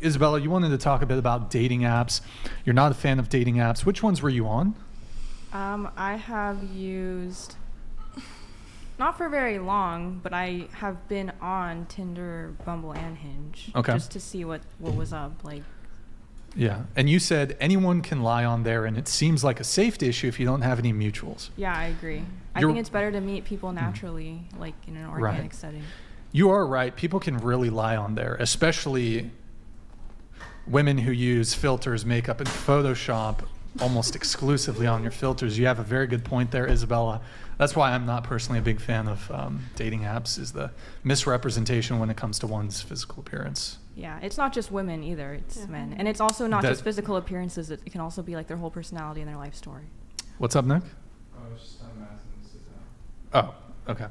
Isabella, you wanted to talk a bit about dating apps. You're not a fan of dating apps. Which ones were you on? I have used, not for very long, but I have been on Tinder, Bumble, and Hinge. Okay. Just to see what was up. Like. Yeah. And you said anyone can lie on there, and it seems like a safety issue if you don't have any mutuals. Yeah, I agree. I think it's better to meet people naturally, like in an organic setting. You are right. People can really lie on there, especially women who use filters, makeup, and Photoshop almost exclusively on your filters. You have a very good point there, Isabella. That's why I'm not personally a big fan of dating apps, is the misrepresentation when it comes to one's physical appearance. Yeah, it's not just women either, it's men. And it's also not just physical appearances, it can also be like their whole personality and their life story. What's up, Nick? I was just asking to sit down. Oh, okay.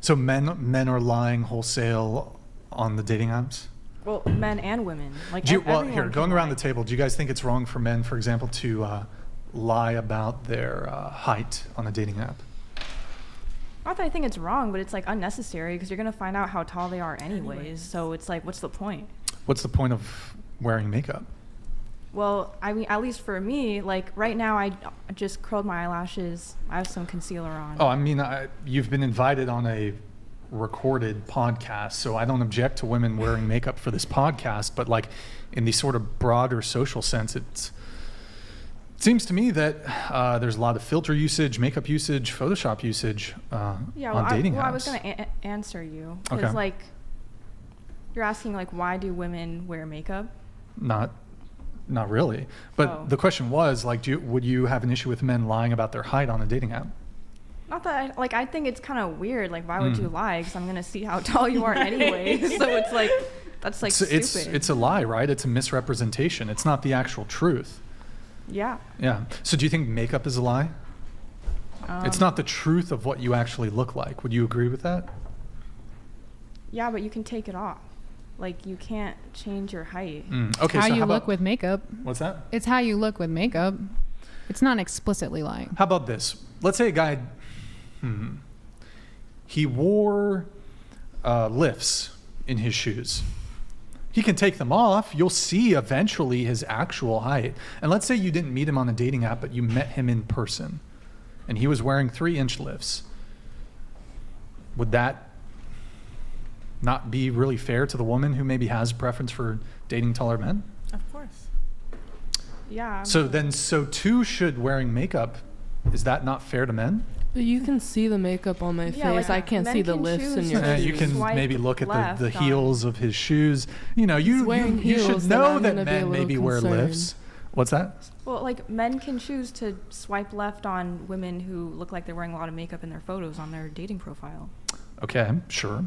So men are lying wholesale on the dating apps? Well, men and women. Like here, going around the table, do you guys think it's wrong for men, for example, to lie about their height on a dating app? Not that I think it's wrong, but it's like unnecessary because you're going to find out how tall they are anyways. So it's like, what's the point? What's the point of wearing makeup? Well, I mean, at least for me, like right now I just curled my eyelashes. I have some concealer on. Oh, I mean, you've been invited on a recorded podcast, so I don't object to women wearing makeup for this podcast, but like in the sort of broader social sense, it seems to me that there's a lot of filter usage, makeup usage, Photoshop usage on dating apps. I was going to answer you because like you're asking like why do women wear makeup? Not really, but the question was like, would you have an issue with men lying about their height on a dating app? Not that I think it's kind of weird. Like, why would you lie? Because I'm gonna see how tall you are anyway. So it's like that's like stupid. It's a lie, right? It's a misrepresentation. It's not the actual truth. Yeah. Yeah. So do you think makeup is a lie? It's not the truth of what you actually look like. Would you agree with that? Yeah, but you can take it off. Like, you can't change your height. Okay. How you look with makeup. What's that? It's how you look with makeup. It's not explicitly lying. How about this? Let's say a guy. He wore lifts in his shoes. He can take them off. You'll see eventually his actual height. And let's say you didn't meet him on a dating app, but you met him in person, and he was wearing 3-inch lifts. Would that not be really fair to the woman who maybe has a preference for dating taller men? Of course. Yeah. So too should wearing makeup. Is that not fair to men? But you can see the makeup on my face. Like, I can't see the lifts in your shoes. You can maybe look at the heels of his shoes. You know, you should know that men maybe wear lifts. What's that? Well, like men can choose to swipe left on women who look like they're wearing a lot of makeup in their photos on their dating profile. Okay, sure.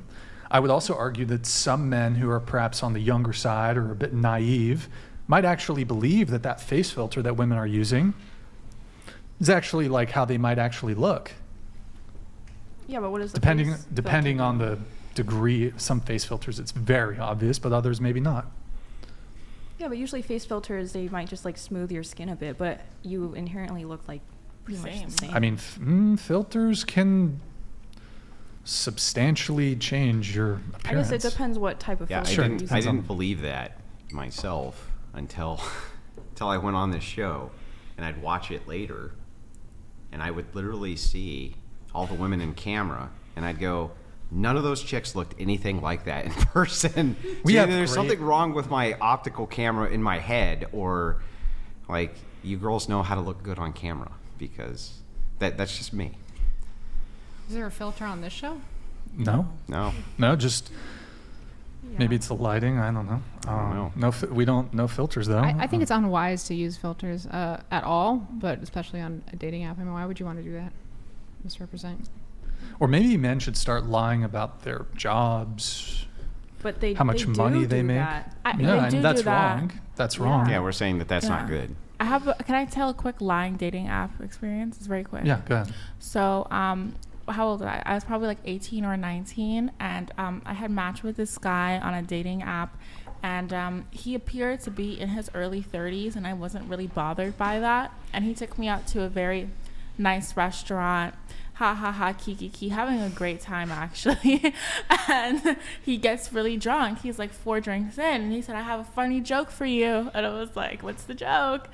I would also argue that some men who are perhaps on the younger side or a bit naive might actually believe that face filter that women are using is actually like how they might actually look. Yeah, but what is the depending on the degree? Some face filters it's very obvious, but others maybe not. Yeah, but usually face filters, they might just like smooth your skin a bit, but you inherently look like pretty much the same. I mean, filters can substantially change your appearance. I guess it depends what type of filter you're using. I didn't believe that myself until I went on this show, and I'd watch it later, and I would literally see all the women in camera, and I'd go, none of those chicks looked anything like that in person. There's something wrong with my optical camera in my head, or like, you girls know how to look good on camera, because that's just me. Is there a filter on this show? No, just maybe it's the lighting. I don't know. We don't know filters though. I think it's unwise to use filters at all, but especially on a dating app. I mean, why would you want to do that? Misrepresent. Or maybe men should start lying about their jobs, but how much money they make. That's wrong. That's wrong. Yeah, we're saying that's not good. Can I tell a quick lying dating app experience? It's very quick. Yeah, go ahead. So, how old was I? I was probably like 18 or 19, and I had matched with this guy on a dating app, and he appeared to be in his early 30s, and I wasn't really bothered by that. And he took me out to a very nice restaurant, ha ha ha, kiki, having a great time actually. And he gets really drunk. He's like 4 drinks in, and he said, I have a funny joke for you. And I was like, what's the joke?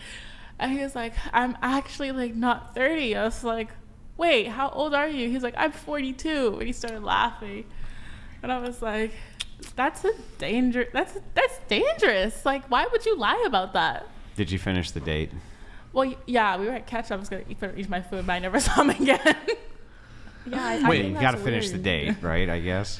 And he was like, I'm actually like not 30. I was like, wait, how old are you? He's like, I'm 42. And he started laughing. And I was like, that's dangerous. Like, why would you lie about that? Did you finish the date? Well, yeah, we were at catch. I was going to eat my food, but I never saw him again. Yeah, I Wait, think you got to that's finish the weird. date, right? I guess.